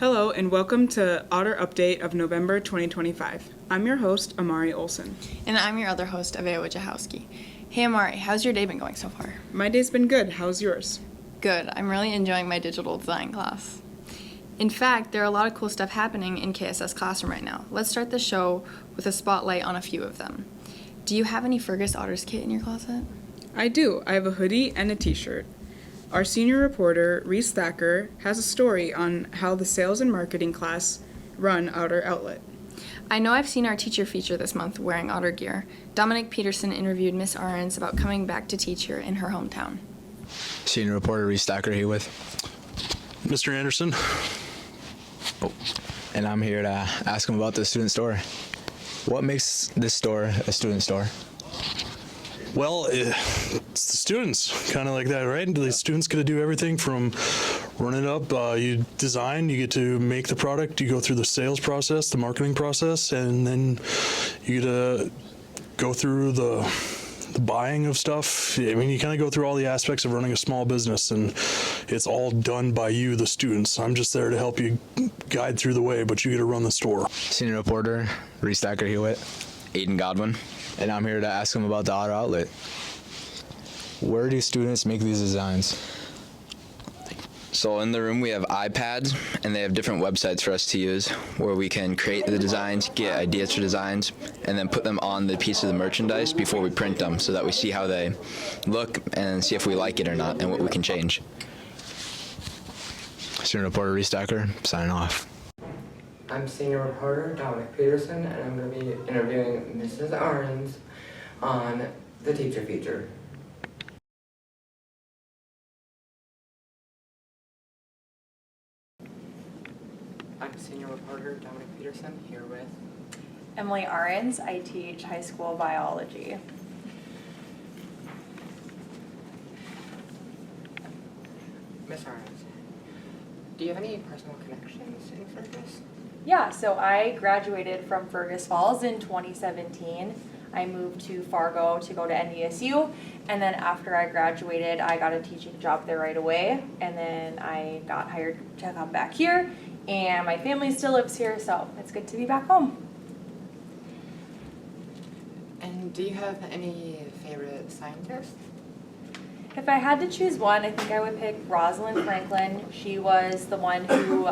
Hello and welcome to Otter Update of November 2025. I'm your host, Amari Olson. And I'm your other host, Avea. Hey Amari, how's your day been going so far? My day's been good. How's yours? Good. I'm really enjoying my digital design class. In fact, there are a lot of cool stuff happening in KSS Classroom right now. Let's start the show with a spotlight on a few of them. Do you have any Fergus Otters kit in your closet? I do. I have a hoodie and a t-shirt. Our senior reporter, Reese Thacker, has a story on how the sales and marketing class run Otter Outlet. I know I've seen our teacher feature this month wearing Otter gear. Dominic Peterson interviewed Miss Ahrens about coming back to teach here in her hometown. Senior reporter Reese Thacker here with Mr. Anderson. And I'm here to ask him about the student store. What makes this store a student store? Well, it's the students, kind of like that, right? The students get to do everything from run it up. You design, you get to make the product, you go through the sales process, the marketing process, and then you get to go through the buying of stuff. I mean, you kind of go through all the aspects of running a small business, and it's all done by you, the students. I'm just there to help you guide through the way, but you get to run the store. Senior reporter Reese Thacker here with Aiden Godwin. And I'm here to ask him about the Otter Outlet. Where do students make these designs? So in the room we have iPads, and they have different websites for us to use where we can create the designs, get ideas for designs, and then put them on the piece of the merchandise before we print them so that we see how they look and see if we like it or not and what we can change. Senior reporter Reese Thacker, signing off. I'm senior reporter Dominic Peterson, and I'm going to be interviewing Mrs. Ahrens on the teacher feature. I'm senior reporter Dominic Peterson here with Emily Ahrens. I teach high school biology. Miss Ahrens. Do you have any personal connections in Fergus? Yeah, so I graduated from Fergus Falls in 2017. I moved to Fargo to go to NDSU, and then after I graduated, I got a teaching job there right away, and then I got hired to come back here, and my family still lives here, so it's good to be back home. And do you have any favorite scientists? If I had to choose one, I think I would pick Rosalind Franklin. She was the one who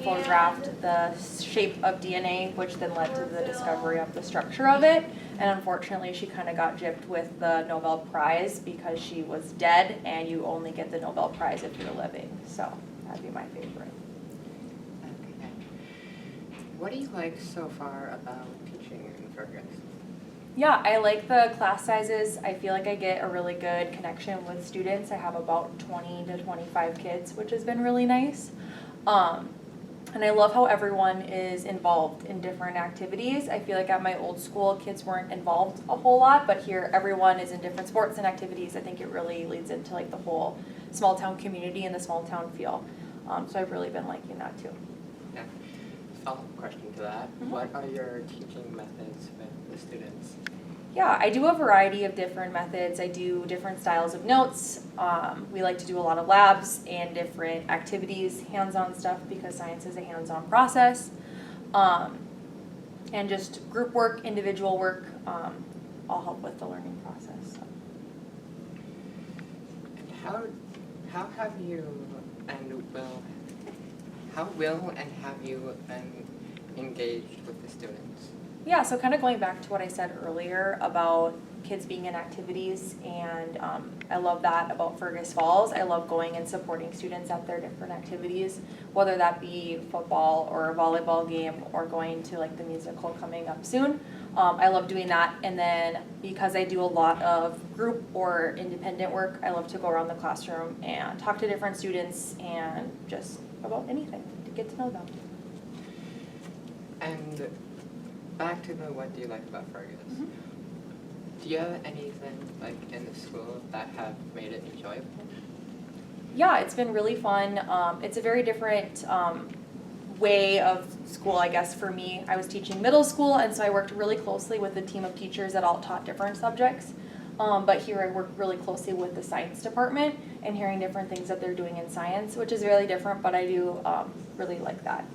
photographed the shape of DNA, which then led to the discovery of the structure of it. And unfortunately, she kind of got gypped with the Nobel Prize because she was dead, and you only get the Nobel Prize if you're living. So that'd be my favorite. Okay. What do you like so far about teaching in Fergus? Yeah, I like the class sizes. I feel like I get a really good connection with students. I have about 20 to 25 kids, which has been really nice. And I love how everyone is involved in different activities. I feel like at my old school, kids weren't involved a whole lot, but here everyone is in different sports and activities. I think it really leads into like the whole small town community and the small town feel. So I've really been liking that too. Yeah. Follow-up question to that. Mm-hmm. What are your teaching methods with the students? Yeah, I do a variety of different methods. I do different styles of notes. We like to do a lot of labs and different activities, hands-on stuff, because science is a hands-on process. And just group work, individual work, all help with the learning process. So. And how have you and have you been engaged with the students? Yeah, so kind of going back to what I said earlier about kids being in activities, and I love that about Fergus Falls. I love going and supporting students at their different activities, whether that be football or a volleyball game or going to like the musical coming up soon. I love doing that, and then because I do a lot of group or independent work, I love to go around the classroom and talk to different students and just about anything to get to know them. And back to the what do you like about Fergus? Mm-hmm. Do you have anything like in the school that have made it enjoyable? Yeah, it's been really fun. It's a very different way of school, I guess, for me. I was teaching middle school, and so I worked really closely with a team of teachers that all taught different subjects. But here I work really closely with the science department, and hearing different things that they're doing in science, which is really different, but I do really like that.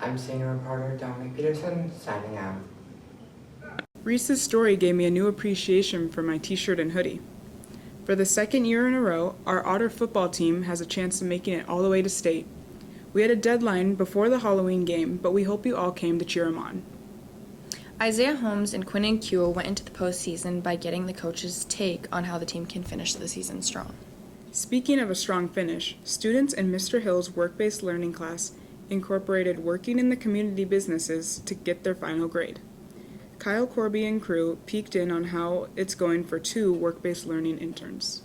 I'm senior reporter Dominic Peterson, signing out. Reese's story gave me a new appreciation for my t-shirt and hoodie. For the second year in a row, our Otter football team has a chance of making it all the way to state. We had a deadline before the Halloween game, but we hope you all came to cheer them on. Isaiah Holmes and Quinn and Kewell went into the postseason by getting the coach's take on how the team can finish the season strong. Speaking of a strong finish, students in Mr. Hill's work-based learning class incorporated working in the community businesses to get their final grade. Kyle Corby and crew peeked in on how it's going for 2 work-based learning interns.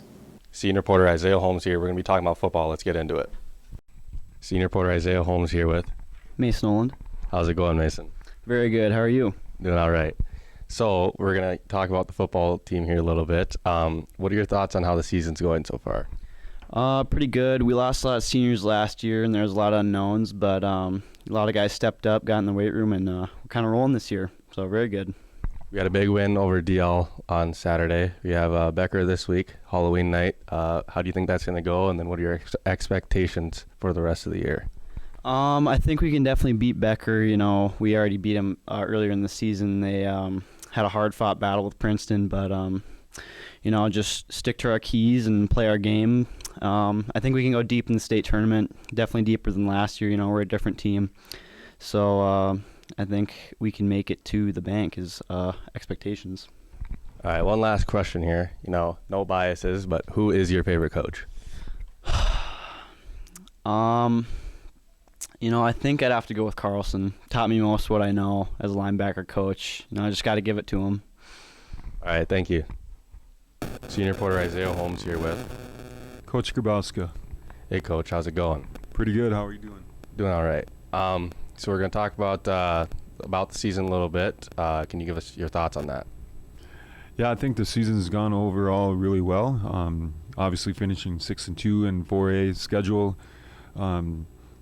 Senior reporter Isaiah Holmes here. We're going to be talking about football. Let's get into it. Senior reporter Isaiah Holmes here with Mason Noland. How's it going, Mason? Very good. How are you? Doing all right. So we're going to talk about the football team here a little bit. What are your thoughts on how the season's going so far? Pretty good. We lost a lot of seniors last year, and there's a lot of unknowns, but a lot of guys stepped up, got in the weight room, and we're kind of rolling this year. So very good. We had a big win over DL on Saturday. We have Becker this week, Halloween night. How do you think that's going to go? And then what are your expectations for the rest of the year? I think we can definitely beat Becker. You know, we already beat them earlier in the season. They had a hard-fought battle with Princeton, but you know, just stick to our keys and play our game. I think we can go deep in the state tournament, definitely deeper than last year. You know, we're a different team. So I think we can make it to the bank is expectations. All right, one last question here. You know, no biases, but who is your favorite coach? You know, I think I'd have to go with Carlson. Taught me most of what I know as a linebacker coach. You know, I just got to give it to him. All right, thank you. Senior reporter Isaiah Holmes here with Coach Grabowska. Hey, Coach. How's it going? Pretty good. How are you doing? Doing all right. So we're going to talk about the season a little bit. Can you give us your thoughts on that? Yeah, I think the season's gone overall really well. Obviously, finishing 6-2 in 4A schedule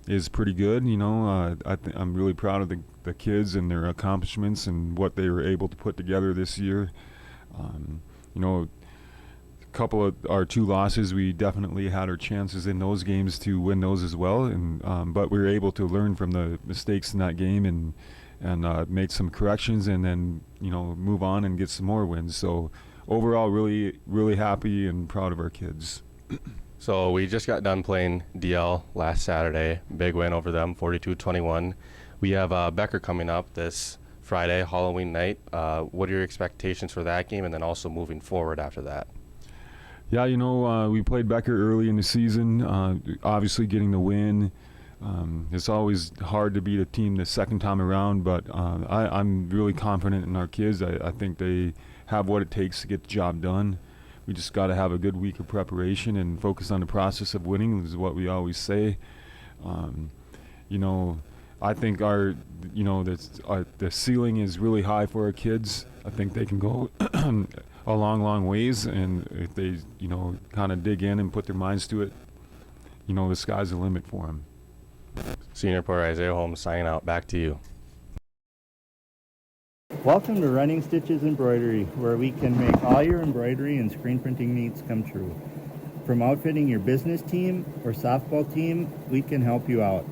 is pretty good. You know, I'm really proud of the kids and their accomplishments and what they were able to put together this year. You know, a couple of our 2 losses, we definitely had our chances in those games to win those as well. And but we were able to learn from the mistakes in that game and make some corrections, and then, you know, move on and get some more wins. So overall, really, really happy and proud of our kids. So we just got done playing DL last Saturday. Big win over them, 42-21. We have Becker coming up this Friday, Halloween night. What are your expectations for that game, and then also moving forward after that? Yeah, you know, we played Becker early in the season, obviously getting the win. It's always hard to beat a team the second time around, but I'm really confident in our kids. I think they have what it takes to get the job done. We just got to have a good week of preparation and focus on the process of winning, is what we always say. You know, I think the ceiling is really high for our kids. I think they can go a long, long ways, and if they, you know, kind of dig in and put their minds to it, you know, the sky's the limit for them. Senior reporter Isaiah Holmes signing out. Back to you. Welcome to Running Stitches Embroidery, where we can make all your embroidery and screen printing needs come true. From outfitting your business team or softball team, we can help you out.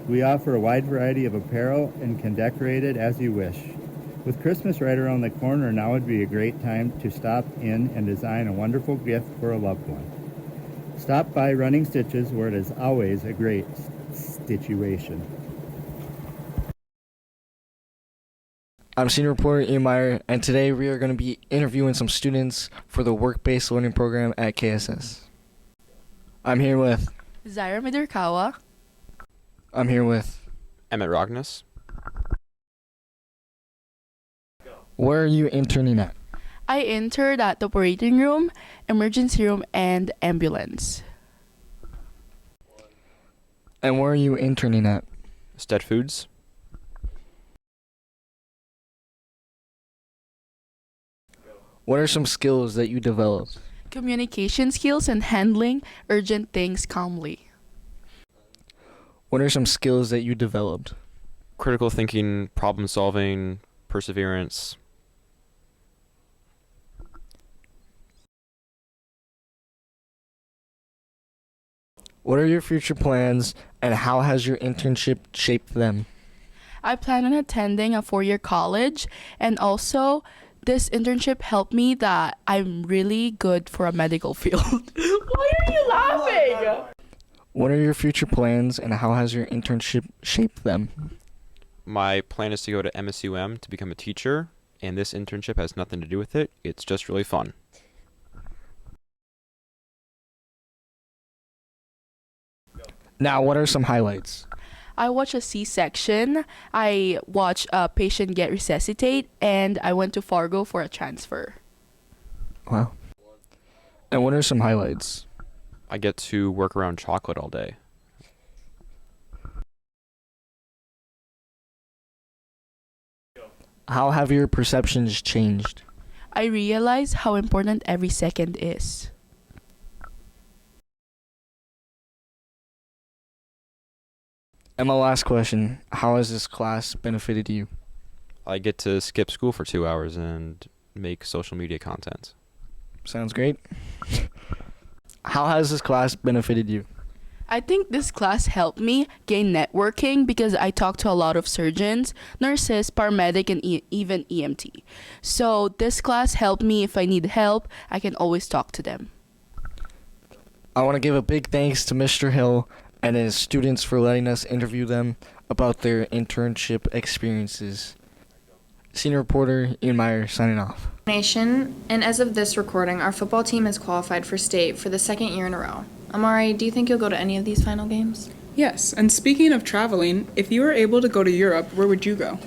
We offer a wide variety of apparel and can decorate it as you wish. With Christmas right around the corner, now would be a great time to stop in and design a wonderful gift for a loved one. Stop by Running Stitches, where it is always a great situation. I'm senior reporter Ian Meyer, and today we are going to be interviewing some students for the work-based learning program at KSS. I'm here with Zaira Midurkawa. I'm here with Emmett Rognus. Where are you interning at? I interned at the operating room, emergency room, and ambulance. And where are you interning at? Stead Foods. What are some skills that you developed? Communication skills and handling urgent things calmly. What are some skills that you developed? Critical thinking, problem solving, perseverance. What are your future plans, and how has your internship shaped them? I plan on attending a 4-year college, and also this internship helped me that I'm really good for a medical field. Why are you laughing? What are your future plans, and how has your internship shaped them? My plan is to go to MSUM to become a teacher, and this internship has nothing to do with it. It's just really fun. Now, what are some highlights? I watched a C-section, I watched a patient get resuscitate, and I went to Fargo for a transfer. Wow. And what are some highlights? I get to work around chocolate all day. How have your perceptions changed? I realized how important every second is. And my last question, how has this class benefited you? I get to skip school for 2 hours and make social media content. Sounds great. How has this class benefited you? I think this class helped me gain networking because I talked to a lot of surgeons, nurses, paramedic, and even EMT. So this class helped me. If I need help, I can always talk to them. I want to give a big thanks to Mr. Hill and his students for letting us interview them about their internship experiences. Senior reporter Ian Meyer signing off. Nation, and as of this recording, our football team has qualified for state for the second year in a row. Amari, do you think you'll go to any of these final games? Yes, and speaking of traveling, if you were able to go to Europe, where would you go?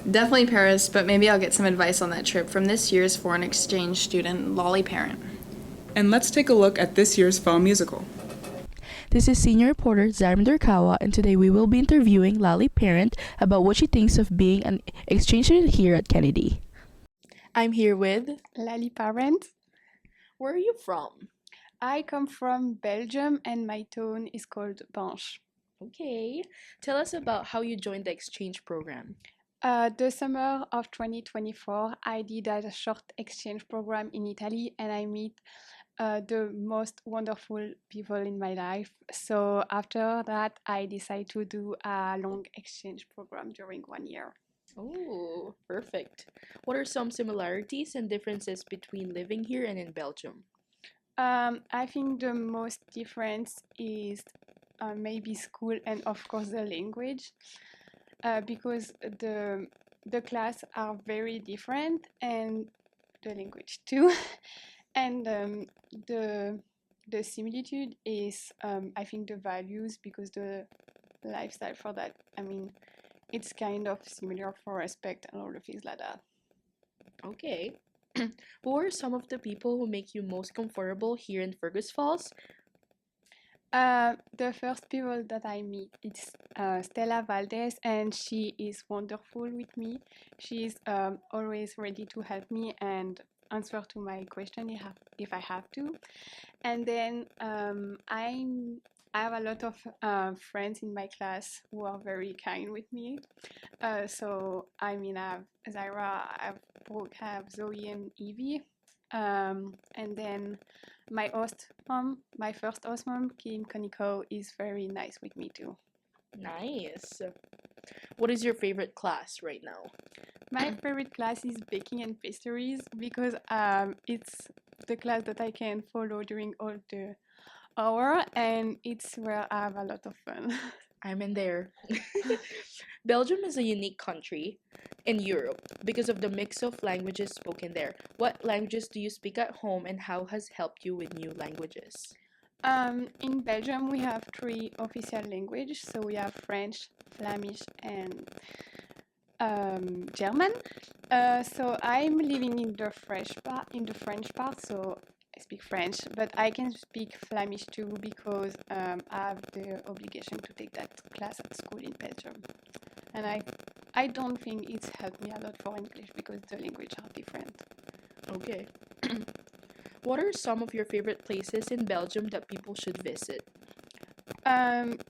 Definitely Paris, but maybe I'll get some advice on that trip from this year's foreign exchange student, Lolly Parent. And let's take a look at this year's fall musical. This is senior reporter Zarminder Kawa, and today we will be interviewing Lally Parent about what she thinks of being an exchange student here at Kennedy. I'm here with Lally Parent. Where are you from? I come from Belgium and my town is called Banche. Okay. Tell us about how you joined the exchange program. The summer of 2024, I did a short exchange program in Italy and I meet the most wonderful people in my life. So after that, I decided to do a long exchange program during 1 year. Oh, perfect. What are some similarities and differences between living here and in Belgium? I think the most difference is maybe school and of course the language, because the class are very different and the language too. And the similitude is I think the values, because the lifestyle for that, I mean, it's kind of similar for respect and all the things like that. Okay. Who are some of the people who make you most comfortable here in Fergus Falls? The first people that I meet is Stella Valdez, and she is wonderful with me. She's always ready to help me and answer to my question if I have to. And then I have a lot of friends in my class who are very kind with me. So I mean, I have Zaira, I have Brooke, I have Zoe and Evie. And then my first host mom, Kim Koniko, is very nice with me too. Nice. What is your favorite class right now? My favorite class is baking and pastries because it's the class that I can follow during all the hour, and it's where I have a lot of fun. I'm in there. Belgium is a unique country in Europe because of the mix of languages spoken there. What languages do you speak at home, and how has helped you with new languages? In Belgium, we have 3 official languages. So we have French, Flemish, and German. So I'm living in the French part. So I speak French, but I can speak Flemish too because I have the obligation to take that class at school in Belgium. And I don't think it's helped me a lot for English because the language are different. Okay. What are some of your favorite places in Belgium that people should visit?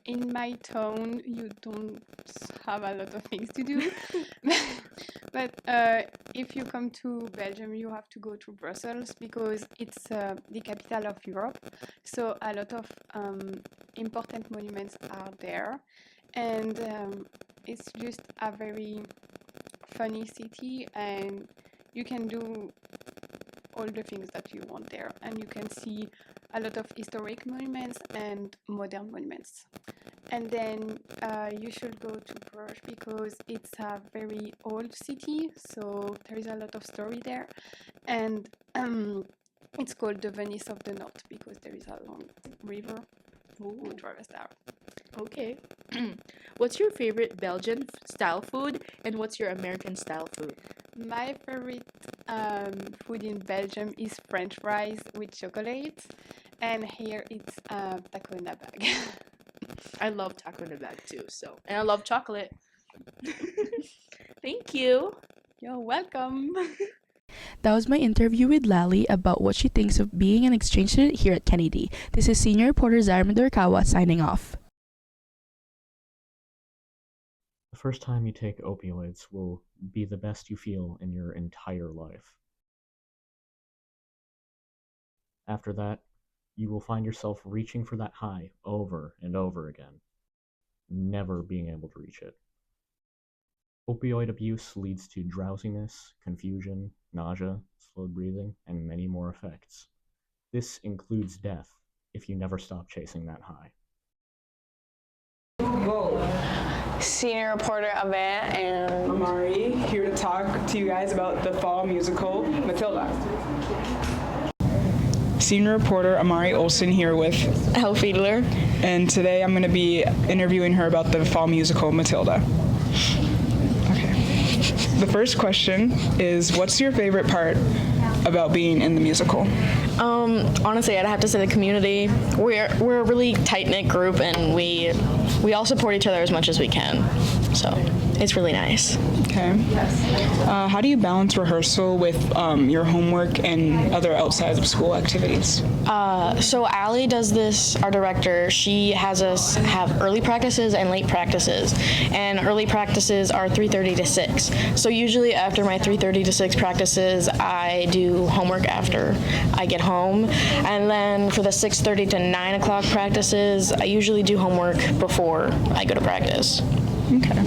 In my town, you don't have a lot of things to do. But if you come to Belgium, you have to go to Brussels because it's the capital of Europe. So a lot of important monuments are there, and it's just a very funny city, and you can do all the things that you want there, and you can see a lot of historic monuments and modern monuments. And then you should go to Bruges because it's a very old city, so there is a lot of story there, and it's called the Venice of the North because there is a long river who travels there. Okay. What's your favorite Belgian style food and what's your American style food? My favorite food in Belgium is French fries with chocolate, and here it's taco in a bag. I love taco in a bag too, and I love chocolate. Thank you. You're welcome. That was my interview with Lally about what she thinks of being an exchange student here at Kennedy. This is senior reporter Zaira Midorikawa signing off. The first time you take opioids will be the best you feel in your entire life. After that, you will find yourself reaching for that high over and over again, never being able to reach it. Opioid abuse leads to drowsiness, confusion, nausea, slowed breathing, and many more effects. This includes death if you never stop chasing that high. Senior reporter Avea and Amari here to talk to you guys about the fall musical Matilda. Senior reporter Amari Olson here with Elle Fiedler, and today I'm going to be interviewing her about the fall musical Matilda. Okay. The first question is, what's your favorite part about being in the musical? Honestly, I'd have to say the community. We're a really tight-knit group, and we all support each other as much as we can. So it's really nice. Okay. How do you balance rehearsal with your homework and other outside of school activities? So Allie does this, our director, she has us have early practices and late practices. And early practices are 3:30 to 6. So usually after my 3:30 to 6 practices, I do homework after I get home. And then for the 6:30 to 9 o'clock practices, I usually do homework before I go to practice. Okay.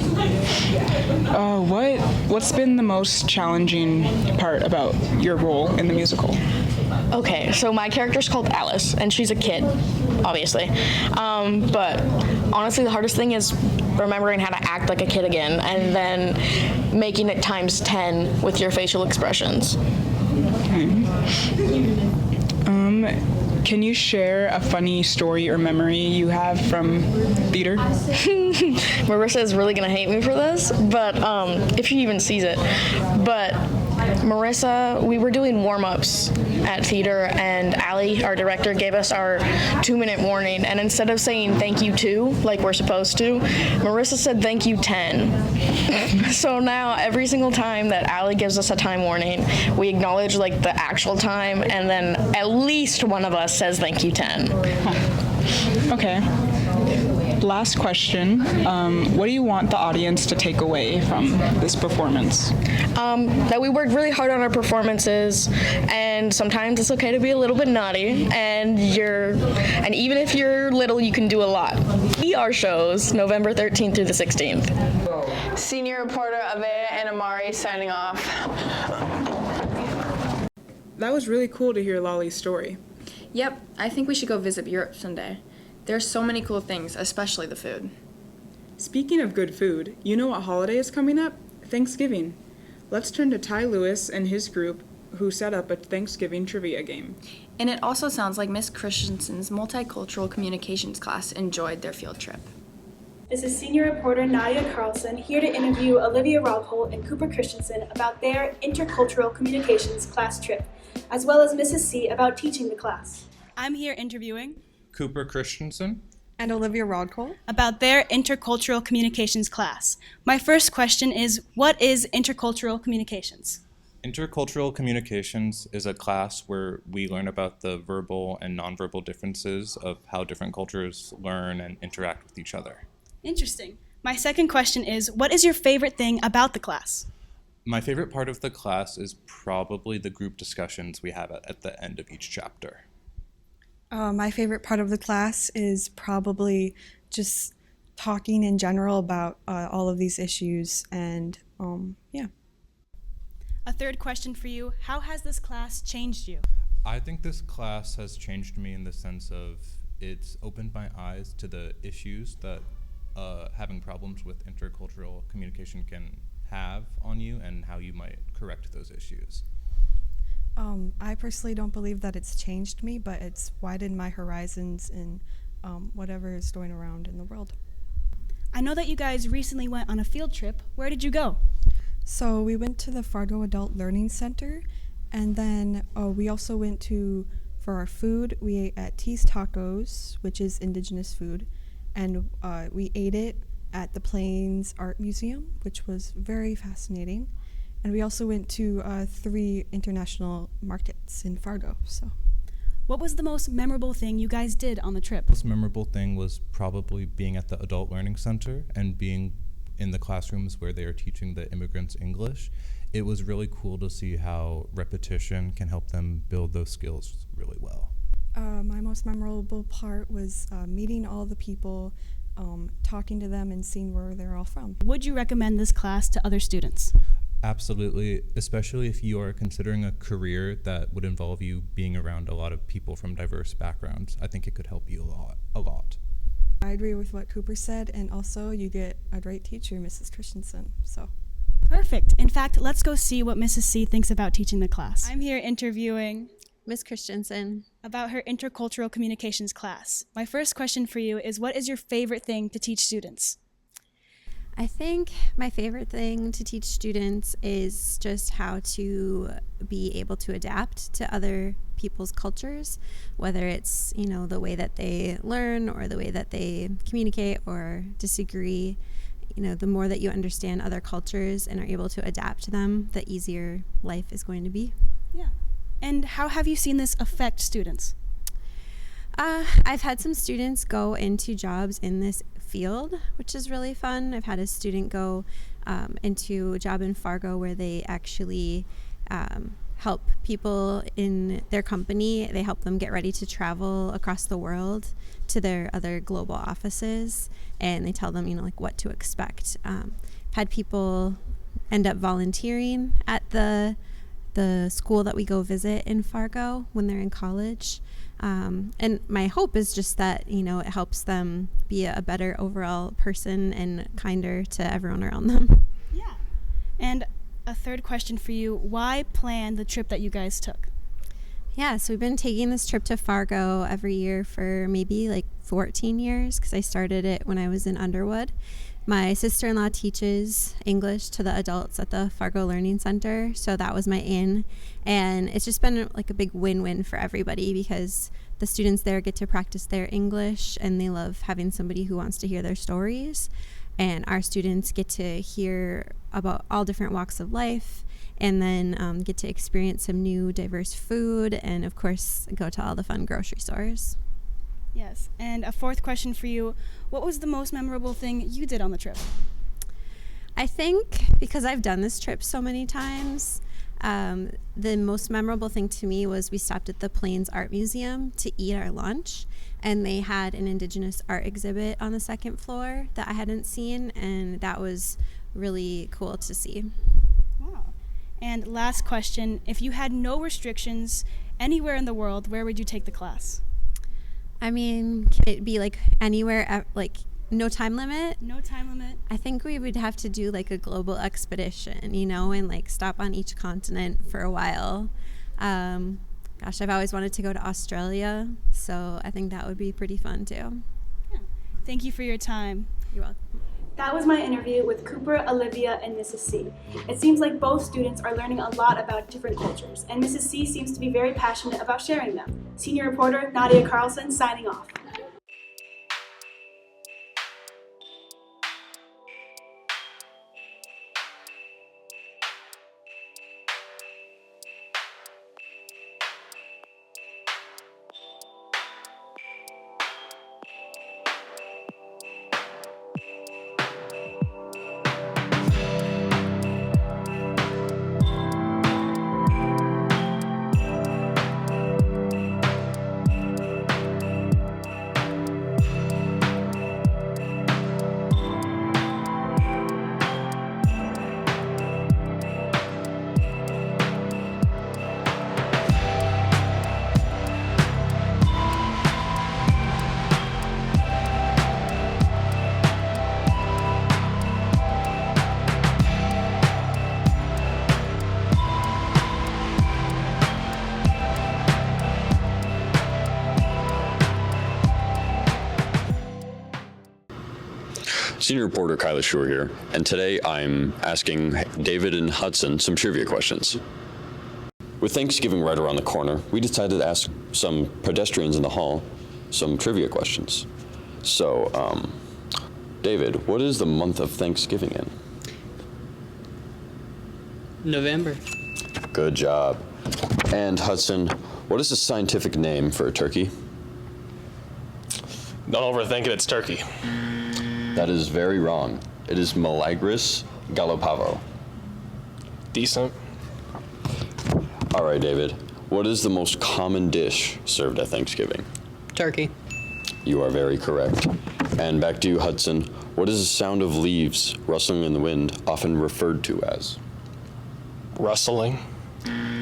What's been the most challenging part about your role in the musical? Okay, so my character's called Alice, and she's a kid, obviously. But honestly, the hardest thing is remembering how to act like a kid again, and then making it times 10 with your facial expressions. Okay. Can you share a funny story or memory you have from theater? Marissa is really gonna hate me for this, but if she even sees it. But Marissa, we were doing warm-ups at theater, and Allie, our director, gave us our 2-minute warning, and instead of saying thank you 2, like we're supposed to, Marissa said thank you 10. So now every single time that Allie gives us a time warning, we acknowledge like the actual time, and then at least one of us says thank you 10. Okay. Last question. What do you want the audience to take away from this performance? That we worked really hard on our performances, and sometimes it's okay to be a little bit naughty, and even if you're little, you can do a lot. See our shows November 13th through the 16th. Senior reporter Avea and Amari signing off. That was really cool to hear Lolly's story. Yep, I think we should go visit Europe someday. There's so many cool things, especially the food. Speaking of good food, you know what holiday is coming up? Thanksgiving. Let's turn to Ty Lewis and his group who set up a Thanksgiving trivia game. And it also sounds like Miss Christensen's multicultural communications class enjoyed their field trip. This is senior reporter Nadia Carlson here to interview Olivia Rockholt and Cooper Christensen about their intercultural communications class trip, as well as Mrs. C about teaching the class. I'm here interviewing Cooper Christensen and Olivia Rodcole about their intercultural communications class. My first question is, what is intercultural communications? Intercultural communications is a class where we learn about the verbal and nonverbal differences of how different cultures learn and interact with each other. Interesting. My second question is, what is your favorite thing about the class? My favorite part of the class is probably the group discussions we have at the end of each chapter. My favorite part of the class is probably just talking in general about all of these issues and yeah. A third question for you. How has this class changed you? I think this class has changed me in the sense of it's opened my eyes to the issues that having problems with intercultural communication can have on you and how you might correct those issues. I personally don't believe that it's changed me, but it's widened my horizons in whatever is going around in the world. I know that you guys recently went on a field trip. Where did you go? So we went to the Fargo Adult Learning Center, and then we also went for our food, we ate at T's Tacos, which is indigenous food, and we ate it at the Plains Art Museum, which was very fascinating. And we also went to 3 international markets in Fargo. So, what was the most memorable thing you guys did on the trip? The most memorable thing was probably being at the Adult Learning Center and being in the classrooms where they are teaching the immigrants English. It was really cool to see how repetition can help them build those skills really well. My most memorable part was meeting all the people, talking to them, and seeing where they're all from. Would you recommend this class to other students? Absolutely, especially if you are considering a career that would involve you being around a lot of people from diverse backgrounds. I think it could help you a lot. I agree with what Cooper said, and also you get a great teacher, Mrs. Christensen. So. Perfect. In fact, let's go see what Mrs. C thinks about teaching the class. I'm here interviewing Miss Christensen about her intercultural communications class. My first question for you is, what is your favorite thing to teach students? I think my favorite thing to teach students is just how to be able to adapt to other people's cultures, whether it's, the way that they learn or the way that they communicate or disagree. The more that you understand other cultures and are able to adapt to them, the easier life is going to be. Yeah. And how have you seen this affect students? I've had some students go into jobs in this field, which is really fun. I've had a student go into a job in Fargo where they actually help people in their company. They help them get ready to travel across the world to their other global offices, and they tell them, what to expect. Had people end up volunteering at the school that we go visit in Fargo when they're in college. And my hope is just that, it helps them be a better overall person and kinder to everyone around them. Yeah. And a third question for you, why plan the trip that you guys took? Yeah, so we've been taking this trip to Fargo every year for maybe 14 years because I started it when I was in Underwood. My sister-in-law teaches English to the adults at the Fargo Learning Center, so that was my in. And it's just been a big win-win for everybody because the students there get to practice their English and they love having somebody who wants to hear their stories. And our students get to hear about all different walks of life and then get to experience some new diverse food and, of course, go to all the fun grocery stores. Yes. And a fourth question for you, what was the most memorable thing you did on the trip? I think because I've done this trip so many times, the most memorable thing to me was we stopped at the Plains Art Museum to eat our lunch, and they had an indigenous art exhibit on the second floor that I hadn't seen, and that was really cool to see. Wow. And last question, if you had no restrictions anywhere in the world, where would you take the class? I mean, can it be anywhere, no time limit? No time limit. I think we would have to do a global expedition, and stop on each continent for a while. Gosh, I've always wanted to go to Australia, so I think that would be pretty fun too. Yeah. Thank you for your time. You're welcome. That was my interview with Cooper, Olivia, and Mrs. C. It seems like both students are learning a lot about different cultures, and Mrs. C seems to be very passionate about sharing them. Senior reporter Nadia Carlson signing off. Senior reporter Kyla Shore here, and today I'm asking David and Hudson some trivia questions. With Thanksgiving right around the corner, we decided to ask some pedestrians in the hall some trivia questions. So, David, what is the month of Thanksgiving in? November. Good job. And Hudson, what is the scientific name for a turkey? Don't overthink it, it's turkey. That is very wrong. It is Milagris gallopavo. Decent. All right, David. What is the most common dish served at Thanksgiving? Turkey. You are very correct. And back to you, Hudson. What is the sound of leaves rustling in the wind often referred to as? Rustling.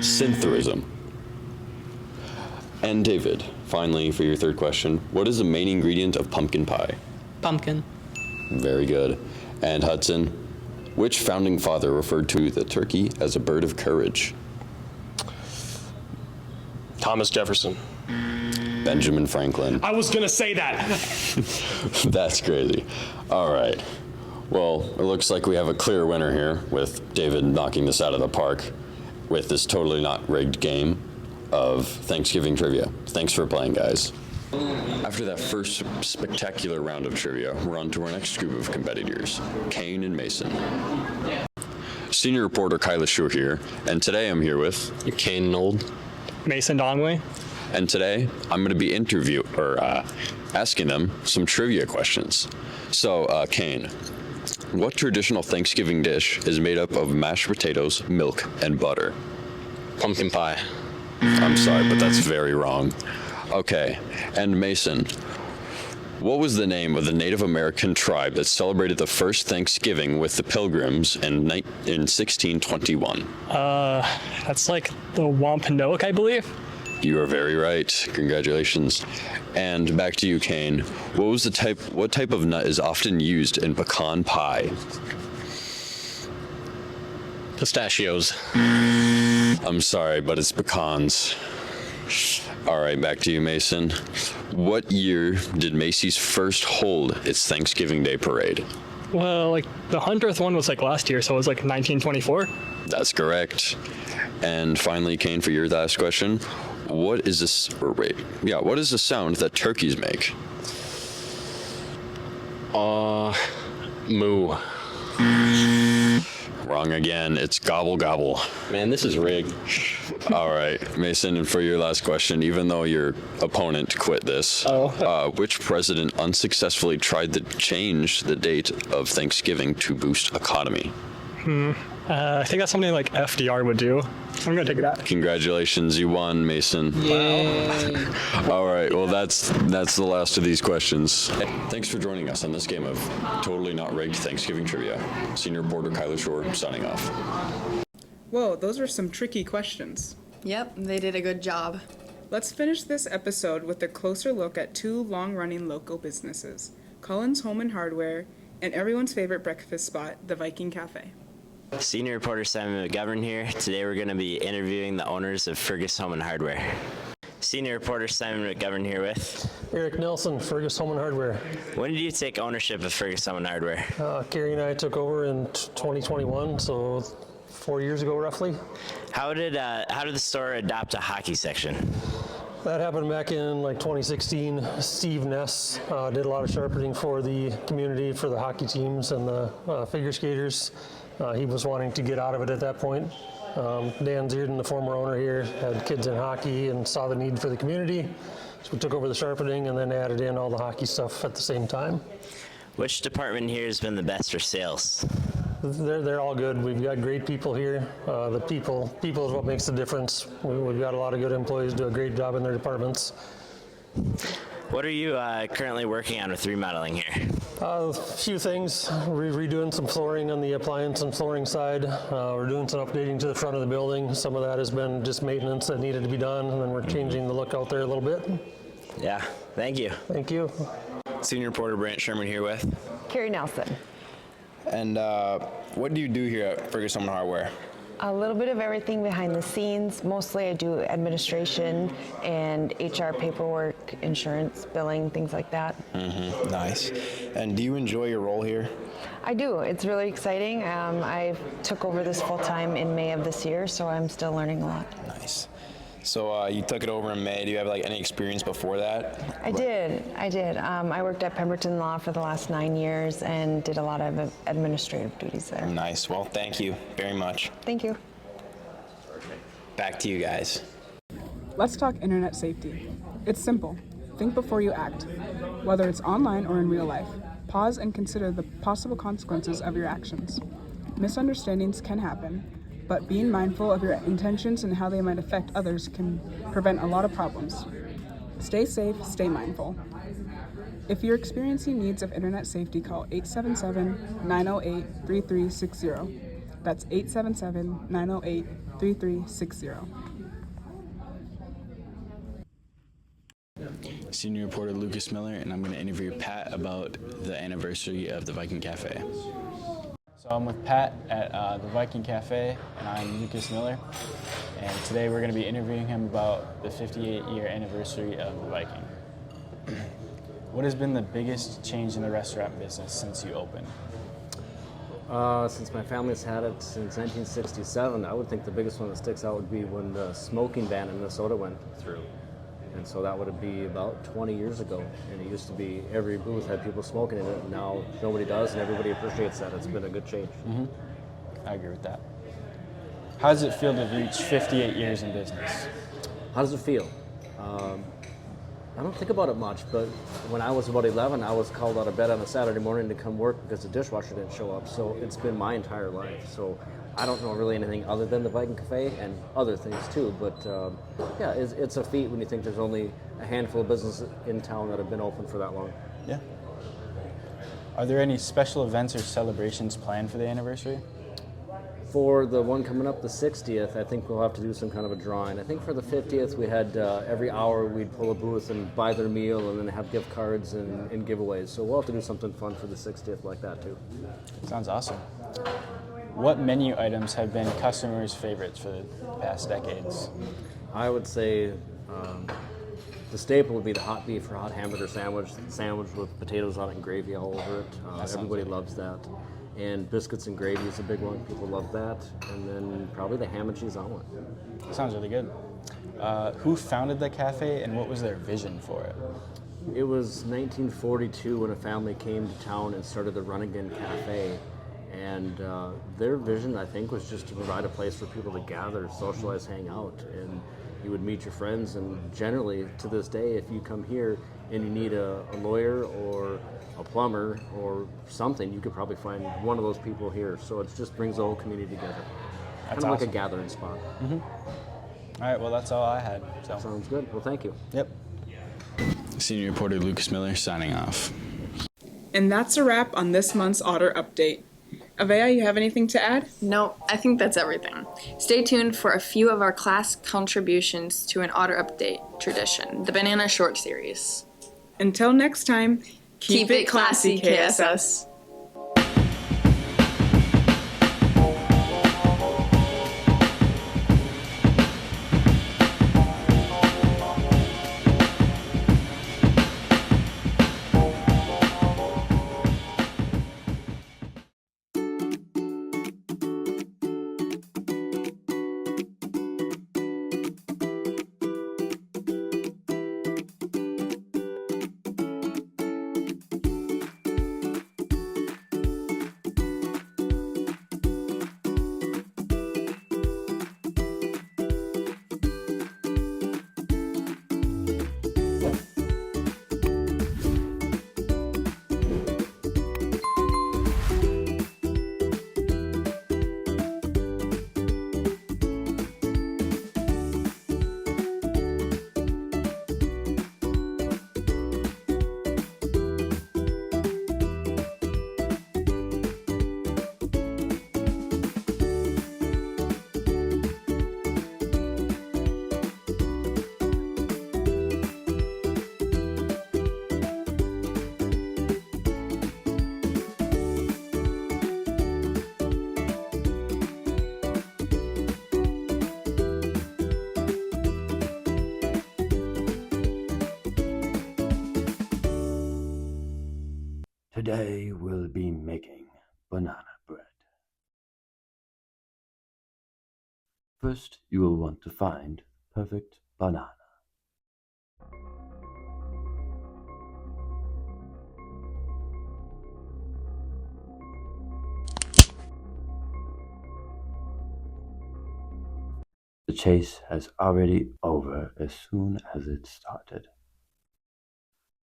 Syntherism. And David, finally, for your third question, what is the main ingredient of pumpkin pie? Pumpkin. Very good. And Hudson, which founding father referred to the turkey as a bird of courage? Thomas Jefferson. Benjamin Franklin. I was gonna say that. That's crazy. All right. Well, it looks like we have a clear winner here with David knocking this out of the park with this totally not rigged game of Thanksgiving trivia. Thanks for playing, guys. After that first spectacular round of trivia, we're on to our next group of competitors, Kane and Mason. Senior reporter Kyla Shore here, and today I'm here with Kane Nold. Mason Donway. And today I'm going to be asking them some trivia questions. So, Kane, what traditional Thanksgiving dish is made up of mashed potatoes, milk, and butter? Pumpkin pie. I'm sorry, but that's very wrong. Okay, and Mason, what was the name of the Native American tribe that celebrated the first Thanksgiving with the Pilgrims in 1621? That's like the Wampanoag, I believe. You are very right. Congratulations. And back to you, Kane. What type of nut is often used in pecan pie? Pistachios. I'm sorry, but it's pecans. All right, back to you, Mason. What year did Macy's first hold its Thanksgiving Day parade? Well, like the 100th one was like last year, so it was like 1924. That's correct. And finally, Kane, for your last question, what is the sound that turkeys make? Moo. Wrong again. It's gobble gobble. Man, this is rigged. All right, Mason, and for your last question, even though your opponent quit this, which president unsuccessfully tried to change the date of Thanksgiving to boost economy? I think that's something like FDR would do. I'm gonna take that. Congratulations, you won, Mason. Yay. All right, well that's the last of these questions. Thanks for joining us on this game of Totally Not Rigged Thanksgiving Trivia. Senior reporter Kyla Shore signing off. Whoa, those are some tricky questions. Yep, they did a good job. Let's finish this episode with a closer look at two long-running local businesses, Cullen's Home and Hardware, and everyone's favorite breakfast spot, the Viking Cafe. Senior reporter Simon McGovern here. Today we're going to be interviewing the owners of Fergus Home and Hardware. Senior reporter Simon McGovern here with Eric Nelson, Fergus Home and Hardware. When did you take ownership of Fergus Home and Hardware? Carrie and I took over in 2021, so 4 years ago roughly. How did the store adopt a hockey section? That happened back in like 2016. Steve Ness did a lot of sharpening for the community, for the hockey teams and the figure skaters. He was wanting to get out of it at that point. Dan Zierden, the former owner here, had kids in hockey and saw the need for the community. So we took over the sharpening and then added in all the hockey stuff at the same time. Which department here has been the best for sales? They're all good. We've got great people here. The people is what makes the difference. We've got a lot of good employees do a great job in their departments. What are you currently working on with remodeling here? A few things. We're redoing some flooring on the appliance and flooring side. We're doing some updating to the front of the building. Some of that has been just maintenance that needed to be done, and then we're changing the look out there a little bit. Yeah, thank you. Thank you. Senior reporter Brant Sherman here with Carrie Nelson. And what do you do here at Fergus Home and Hardware? A little bit of everything behind the scenes. Mostly I do administration and HR paperwork, work, insurance, billing, things like that. Nice. And do you enjoy your role here? I do. It's really exciting. I took over this full time in May of this year, so I'm still learning a lot. Nice. So you took it over in May. Do you have like any experience before that? I did. I worked at Pemberton Law for the last 9 years and did a lot of administrative duties there. Nice. Well, thank you very much. Thank you. Back to you guys. Let's talk internet safety. It's simple. Think before you act. Whether it's online or in real life, pause and consider the possible consequences of your actions. Misunderstandings can happen, but being mindful of your intentions and how they might affect others can prevent a lot of problems. Stay safe, stay mindful. If you're experiencing needs of internet safety, call 877-908-3360. That's 877-908-3360. Senior reporter Lucas Miller, and I'm going to interview Pat about the anniversary of the Viking Cafe. So I'm with Pat at the Viking Cafe, and I'm Lucas Miller. And today we're going to be interviewing him about the 58-year anniversary of the Viking. What has been the biggest change in the restaurant business since you opened? Since my family's had it since 1967, I would think the biggest one that sticks out would be when the smoking ban in Minnesota went through. And so that would be about 20 years ago. And it used to be every booth had people smoking in it, and now nobody does, and everybody appreciates that. It's been a good change. I agree with that. How does it feel to reach 58 years in business? How does it feel? I don't think about it much, but when I was about 11, I was called out of bed on a Saturday morning to come work because the dishwasher didn't show up. So it's been my entire life. So I don't know really anything other than the Viking Cafe and other things too. But yeah, it's a feat when you think there's only a handful of businesses in town that have been open for that long. Yeah. Are there any special events or celebrations planned for the anniversary? For the one coming up, the 60th, I think we'll have to do some kind of a drawing. I think for the 50th, we had every hour we'd pull a booth and buy their meal and then have gift cards and giveaways. So we'll have to do something fun for the 60th like that too. Sounds awesome. What menu items have been customers' favorites for the past decades? I would say the staple would be the hot beef or hot hamburger sandwich with potatoes on it and gravy all over it. Everybody loves that. And biscuits and gravy is a big one. People love that. And then probably the ham and cheese omelet. Sounds really good. Who founded the cafe and what was their vision for it? It was 1942 when a family came to town and started the Run Again Cafe. And their vision, I think, was just to provide a place for people to gather, socialize, hang out. And you would meet your friends. And generally, to this day, if you come here and you need a lawyer or a plumber or something, you could probably find one of those people here. So it just brings the whole community together. That's kind of awesome. like a gathering spot. All right, well, that's all I had. So. Sounds good. Well, thank you. Yep. Senior reporter Lucas Miller signing off. And that's a wrap on this month's Otter Update. Avea, you have anything to add? No, I think that's everything. Stay tuned for a few of our class contributions to an Otter Update tradition, the Banana Short Series. Until next time, Keep it classy, KSS. Today we'll be making banana bread. First, you will want to find perfect banana. The chase has already over as soon as it started.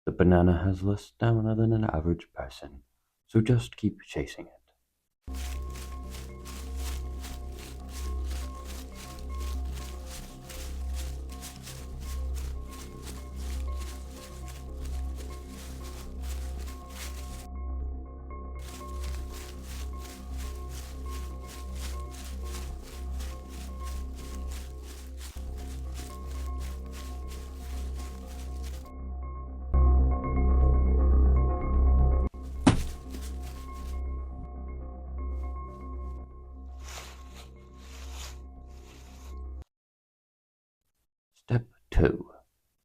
The banana has less stamina than an average person, so just keep chasing it. Step 2.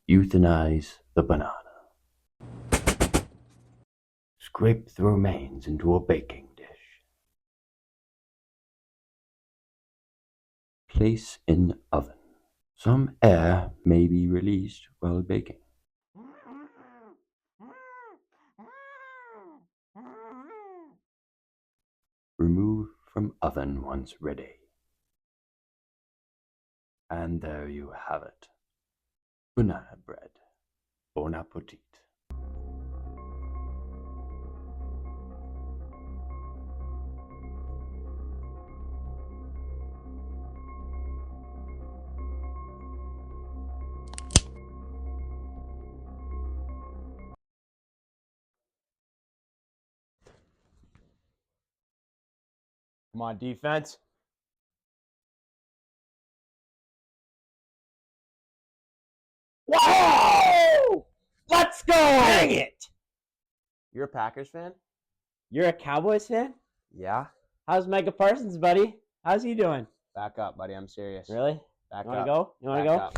Euthanize the banana. Scrape the remains into a baking dish. Place in oven. Some air may be released while baking. Remove from oven once ready. And there you have it. Banana bread. Bon appetit. Come on, defense. Whoa! Let's go! Dang it! You're a Packers fan? You're a Cowboys fan? Yeah. How's Micah Parsons, buddy? How's he doing? Back up, buddy. I'm serious. Really? Back up. You wanna go? You wanna go?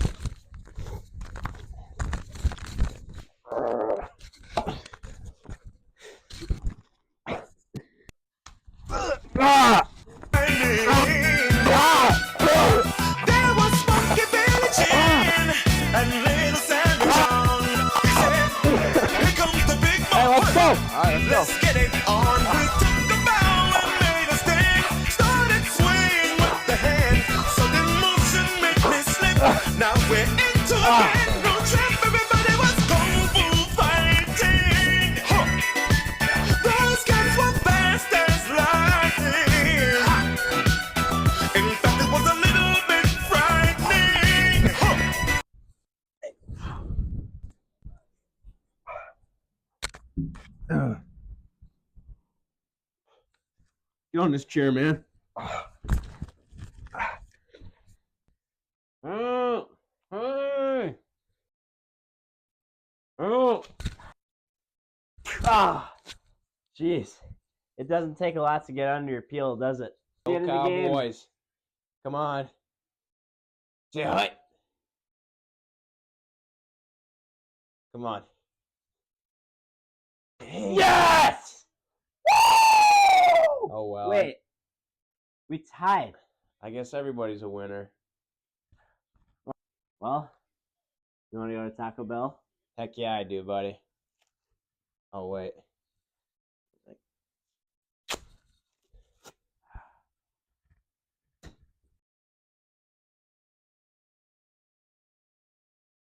Ah! There was Funky Billy Jean and Little Sandy John. He said, here comes the big boy. Hey, let's go. All right, let's get it on. We took a bow and made a stand. Started swinging with the hand. Sudden motion made me slip. Now we're into a brand new trip. Everybody was kung fu fighting. Huh. Those guys were fast as lightning. In fact, it was a little bit frightening. Huh. Get on this chair, man. Oh, hey. Oh. Ah. Jeez. It doesn't take a lot to get under your peel, does it? Get in the game. Cowboys. Come on. Say hi. Come on. Yes! Woo! Oh, well. Wait. We tied. I guess everybody's a winner. Well, you want to go to Taco Bell? Heck yeah, I do, buddy. Oh, wait.